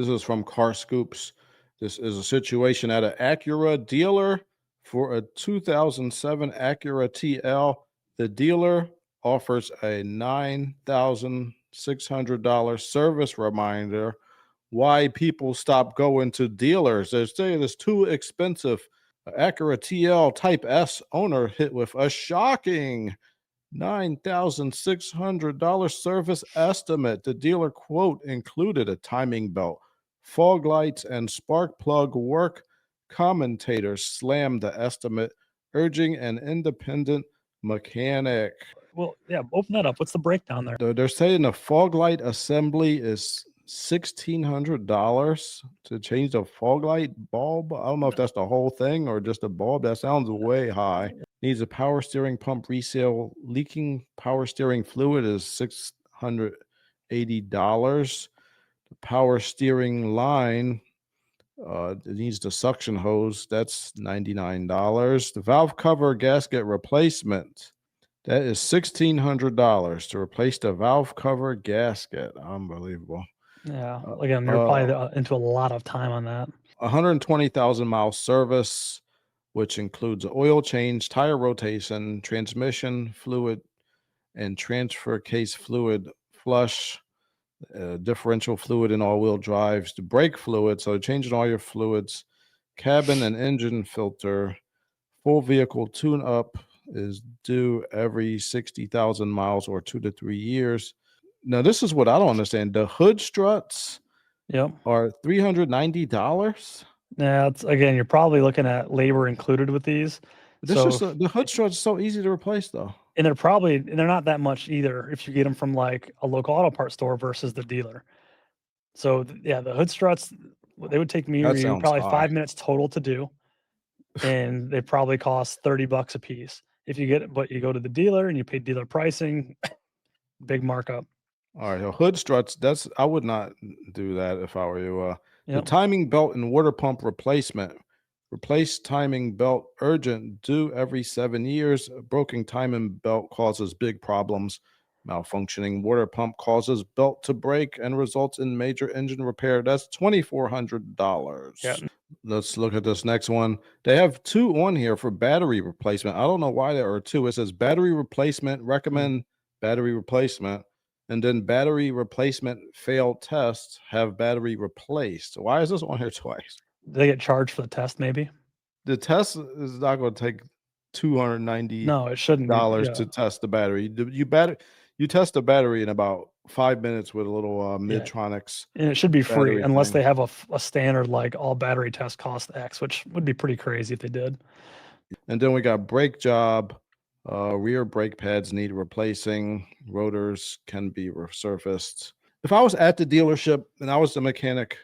This is from Car Scoops. This is a situation at an Acura dealer for a 2007 Acura TL. The dealer offers a $9,600 service reminder. Why people stop going to dealers? They're saying it's too expensive. Acura TL Type S owner hit with a shocking $9,600 service estimate. The dealer quote included a timing belt, fog lights, and spark plug work. Commentators slammed the estimate, urging an independent mechanic. Well, yeah, open that up. What's the breakdown there? They're saying the fog light assembly is $1,600 to change the fog light bulb. I don't know if that's the whole thing or just a bulb. That sounds way high. Needs a power steering pump resale. Leaking power steering fluid is $680. The power steering line it needs the suction hose. That's $99. The valve cover gasket replacement. That is $1,600 to replace the valve cover gasket. Unbelievable. Yeah, again, they're probably into a lot of time on that. 120,000 mile service, which includes oil change, tire rotation, transmission fluid, and transfer case fluid flush, differential fluid in all-wheel drives, the brake fluid, so changing all your fluids, cabin and engine filter, full vehicle tune-up is due every 60,000 miles or 2 to 3 years. Now, this is what I don't understand. The hood struts are $390. Yeah, it's again, you're probably looking at labor included with these. This is the hood struts so easy to replace, though. And they're not that much either if you get them from like a local auto parts store versus the dealer. So yeah, the hood struts, they would take me or you probably 5 minutes total to do, and they probably cost $30 a piece. If you get it, but you go to the dealer and you pay dealer pricing, big markup. All right, hood struts. I would not do that if I were you. The timing belt and water pump replacement. Replace timing belt urgent, due every 7 years. A broken timing belt causes big problems. Malfunctioning water pump causes belt to break and results in major engine repair. That's $2,400. Yeah. Let's look at this next one. They have two on here for battery replacement. I don't know why there are two. It says battery replacement, recommend battery replacement, and then battery replacement failed tests, have battery replaced. Why is this on here twice? They get charged for the test, maybe? The test is not going to take $290. No, it shouldn't be, to test the battery. You test the battery in about 5 minutes with a little Midtronics. And it should be free unless they have a standard like all battery tests cost X, which would be pretty crazy if they did. And then we got brake job. Rear brake pads need replacing. Rotors can be resurfaced. If I was at the dealership and I was the mechanic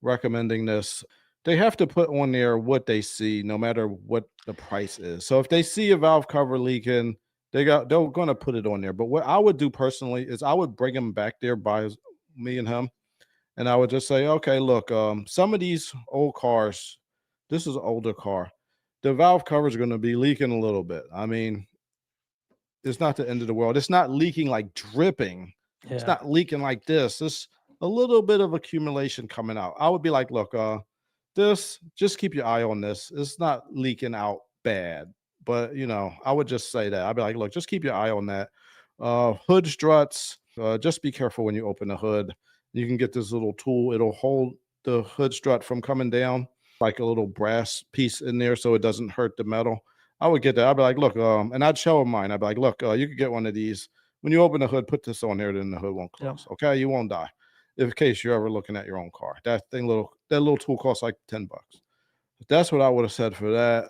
recommending this, they have to put on there what they see, no matter what the price is. So if they see a valve cover leaking, they're going to put it on there. But what I would do personally is I would bring him back there by me and him, and I would just say, okay, look, some of these old cars, this is an older car, the valve cover is going to be leaking a little bit. I mean, it's not the end of the world. It's not leaking like dripping. Yeah. It's not leaking like this. It's a little bit of accumulation coming out. I would be like, look, just keep your eye on this. It's not leaking out bad, but I would just say that. I'd be like, look, just keep your eye on that. Hood struts, just be careful when you open the hood. You can get this little tool. It'll hold the hood strut from coming down, like a little brass piece in there so it doesn't hurt the metal. I would get that. I'd be like, look, and I'd show him mine. I'd be like, look, you could get one of these. When you open the hood, put this on there, then the hood won't close. Yeah. Okay, you won't die. In case you're ever looking at your own car, that little tool costs like $10. That's what I would have said for that.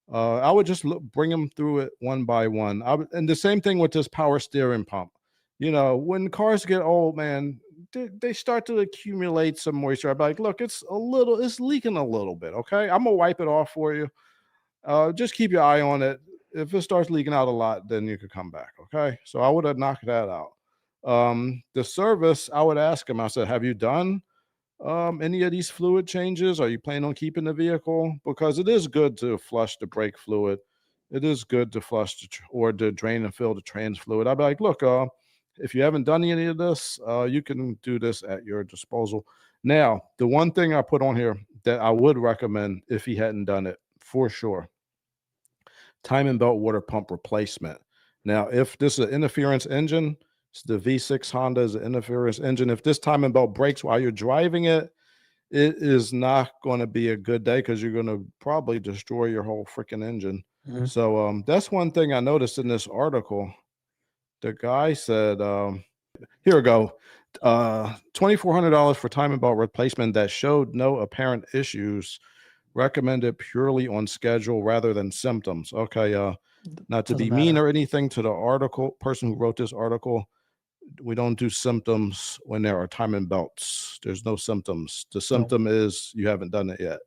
I would just bring them through it one by one. And the same thing with this power steering pump. When cars get old, man, they start to accumulate some moisture. I'd be like, look, it's leaking a little bit. Okay, I'm gonna wipe it off for you. Just keep your eye on it. If it starts leaking out a lot, then you could come back. Okay, so I would have knocked that out. The service, I would ask him, I said, have you done any of these fluid changes? Are you planning on keeping the vehicle? Because it is good to flush the brake fluid. It is good to flush or to drain and fill the trans fluid. I'd be like, look, if you haven't done any of this, you can do this at your disposal. Now, the one thing I put on here that I would recommend if he hadn't done it for sure, timing belt water pump replacement. Now, if this is an interference engine, it's the V6 Honda is an interference engine. If this timing belt breaks while you're driving it, it is not going to be a good day because you're going to probably destroy your whole freaking engine. Mhm. So that's one thing I noticed in this article. The guy said, here we go. $2,400 for timing belt replacement that showed no apparent issues. Recommended purely on schedule rather than symptoms. Okay, not to be mean or anything to the person who wrote this article. We don't do symptoms when there are timing belts. There's no symptoms. The symptom is you haven't done it yet.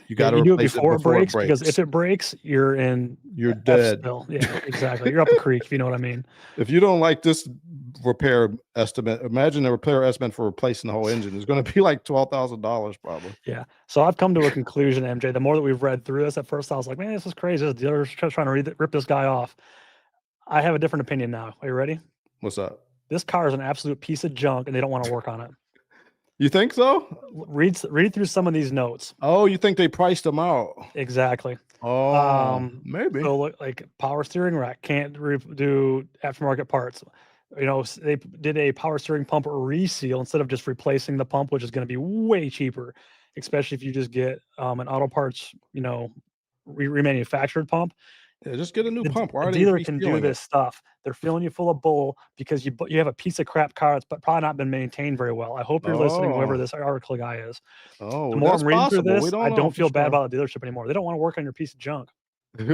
You got to do it replace before it breaks, breaks. because if it breaks, you're dead. Still. Yeah, exactly. You're up a creek, if you know what I mean. If you don't like this repair estimate, imagine the repair estimate for replacing the whole engine is going to be like $12,000 probably. Yeah. So I've come to a conclusion, MJ. The more that we've read through this, at first I was like, man, this is crazy. This dealer's trying to rip this guy off. I have a different opinion now. Are you ready? What's up? This car is an absolute piece of junk, and they don't want to work on it. You think so? Read through some of these notes. Oh, you think they priced them out? Exactly. Oh, maybe. So look, like power steering rack can't do aftermarket parts. You know, they did a power steering pump reseal instead of just replacing the pump, which is going to be way cheaper, especially if you just get an auto parts, remanufactured pump. Yeah, just get a new pump. The dealer can do this stuff. They're filling you full of bull because you have a piece of crap car that's probably not been maintained very well. I hope you're listening, whoever this article guy is. Oh, the more I'm reading through this, I don't feel bad about the dealership anymore. They don't want to work on your piece of junk. Okay,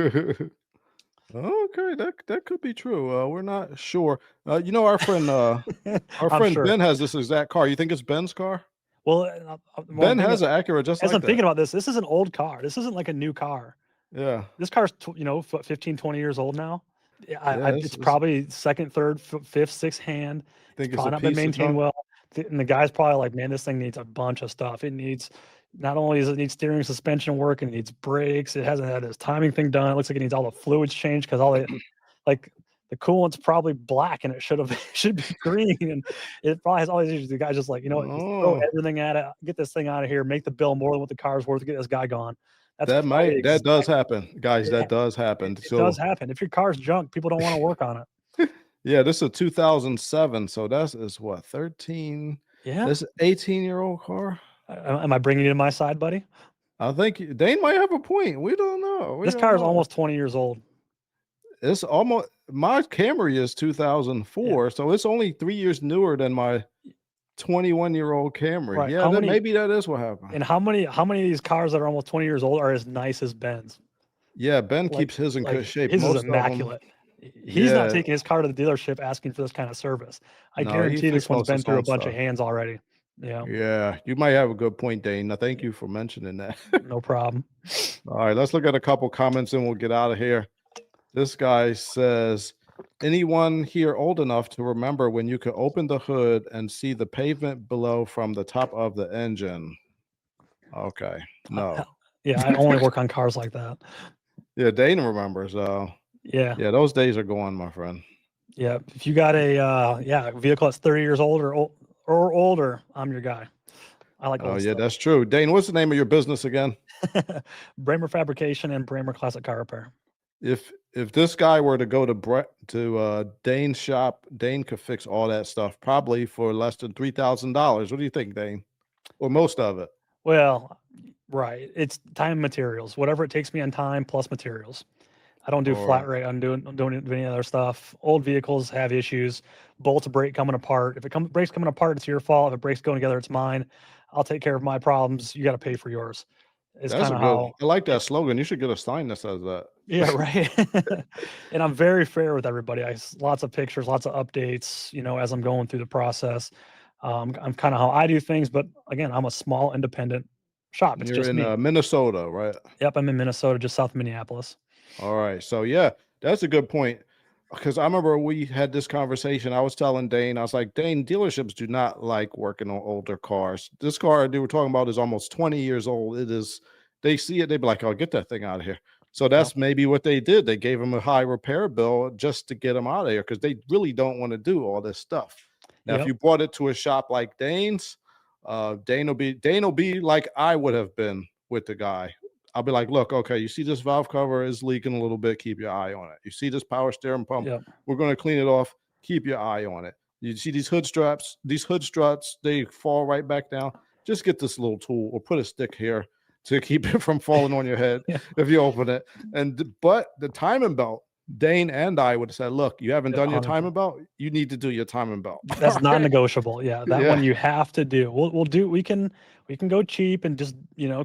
that could be true. We're not sure. Our friend Ben has this exact car. You think it's Ben's car? Well, Ben has an Acura just like that. As I'm thinking about this, this is an old car. This isn't like a new car. Yeah. This car's 15, 20 years old now. It's probably second, third, fifth, sixth hand. It's probably not been maintained well. And the guy's probably like, man, this thing needs a bunch of stuff. It needs, not only does it need steering suspension work, and it needs brakes. It hasn't had this timing thing done. It looks like it needs all the fluids changed because the coolant's probably black and it should be green, and it probably has all these issues. The guy's just like, just throw everything at it, get this thing out of here, make the bill more than what the car's worth, get this guy gone. That does happen, guys. Yeah, that does happen. It does happen. If your car's junk, people don't want to work on it. Yeah, this is a 2007, so is what, 13? Yeah, this is 18-year-old car. Am I bringing you to my side, buddy? I think Dane might have a point. We don't know. This car is almost 20 years old. It's almost, my Camry is 2004, so it's only 3 years newer than my 21-year-old Camry. Right. Yeah, maybe that is what happened. And how many of these cars that are almost 20 years old are as nice as Ben's? Yeah, Ben keeps his in good shape. His is immaculate. He's not taking his car to the dealership asking for this kind of service. I guarantee this one's been through a bunch of hands already. Yeah, you might have a good point, Dane. Thank you for mentioning that. No problem. All right, let's look at a couple comments and we'll get out of here. This guy says, anyone here old enough to remember when you could open the hood and see the pavement below from the top of the engine? Okay, no. Yeah, I only work on cars like that. Yeah, Dane remembers. Yeah, those days are gone, my friend. Yeah, if you got a vehicle that's 30 years old or older, I'm your guy. I like. Oh yeah, that's true. Dane, what's the name of your business again? Bramer Fabrication and Bramer Classic Car Repair. If this guy were to go to Dane's shop, Dane could fix all that stuff probably for less than $3,000. What do you think, Dane? Or most of it? Well, right. It's time and materials. Whatever it takes me on time plus materials. I don't do flat rate. I'm doing any other stuff. Old vehicles have issues. Bolts break coming apart. If it breaks coming apart, it's your fault. If it breaks going together, it's mine. I'll take care of my problems. You got to pay for yours. It's kind of how I like that slogan. You should get a sign that says that. Yeah, right. And I'm very fair with everybody. Lots of pictures, lots of updates, as I'm going through the process. I'm kind of how I do things, but again, I'm a small independent shop. It's You're in Minnesota, right? Yep, I'm in Minnesota, just south of Minneapolis. All right. So yeah, that's a good point. Because I remember we had this conversation. I was telling Dane, I was like, Dane, dealerships do not like working on older cars. This car they were talking about is almost 20 years old. It is, they see it, they'd be like, oh, get that thing out of here. So that's maybe what they did. They gave them a high repair bill just to get them out of here because they really don't want to do all this stuff. Now, if you brought it to a shop like Dane's, Dane will be like I would have been with the guy. I'll be like, look, okay, you see this valve cover is leaking a little bit. Keep your eye on it. You see this power steering pump? Yep. We're going to clean it off. Keep your eye on it. You see these hood straps, they fall right back down. Just get this little tool or put a stick here to keep it from falling on your head Yeah. if you open it. But the timing belt, Dane and I would have said, look, you haven't done your 100%. timing belt. You need to do your timing belt. That's not negotiable. Yeah, that Yeah. one you have to do. We can go cheap and just,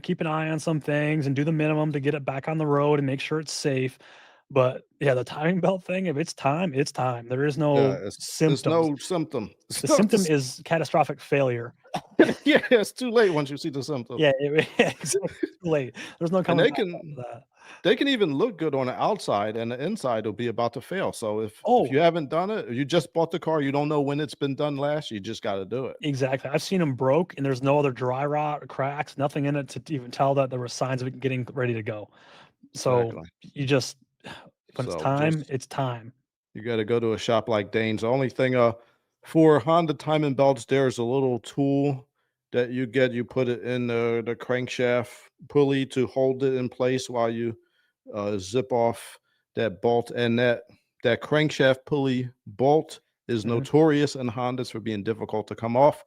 keep an eye on some things and do the minimum to get it back on the road and make sure it's safe. But yeah, the timing belt thing, if it's time, it's time. There is no symptoms. There's no symptom. The symptom is catastrophic failure. Yeah, it's too late once you see the symptom. Yeah, it's too late. There's no coming back after that. They can even look good on the outside, and the inside will be about to fail. So if you haven't done it, or you just bought the car, you don't know when it's been done last, you just got to do it. Exactly. I've seen them broke, and there's no other dry rot or cracks, nothing in it to even tell that there were signs of it getting ready to go. So you just, when it's time, it's time. You got to go to a shop like Dane's. The only thing for Honda timing belts, there's a little tool that you get. You put it in the crankshaft pulley to hold it in place while you zip off that bolt. And that crankshaft pulley bolt is notorious in Hondas for being difficult to come off.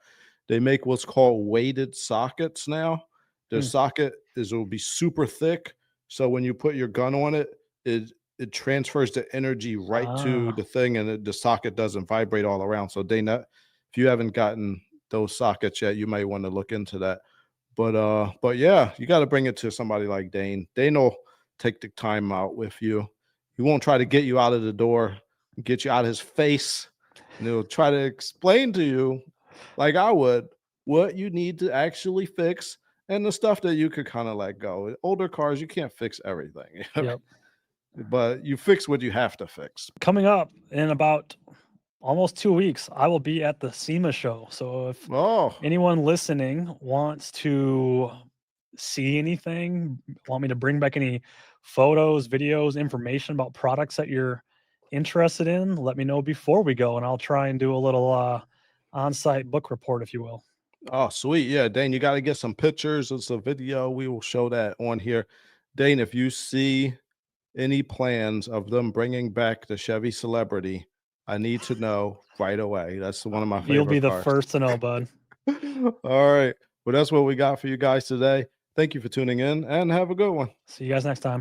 They make what's called weighted sockets now. The socket will be super thick, so when you put your gun on it, it transfers the energy right to the thing, and the socket doesn't vibrate all around. So if you haven't gotten those sockets yet, you might want to look into that. But yeah, you got to bring it to somebody like Dane. Dane will take the time out with you. He won't try to get you out of the door, get you out of his face, and he'll try to explain to you, like I would, what you need to actually fix and the stuff that you could kind of let go. Older cars, you can't fix everything. Yep. But you fix what you have to fix. Coming up in about almost 2 weeks, I will be at the SEMA show. So if anyone listening wants to see anything, want me to bring back any photos, videos, information about products that you're interested in, let me know before we go, and I'll try and do a little on-site book report, if you will. Oh, sweet. Yeah, Dane, you got to get some pictures or some video. We will show that on here. Dane, if you see any plans of them bringing back the Chevy Celebrity, I need to know right away. That's one of my favorite You'll be the cars. first to know, bud. All right. Well, that's what we got for you guys today. Thank you for tuning in, and have a good one. See you guys next time.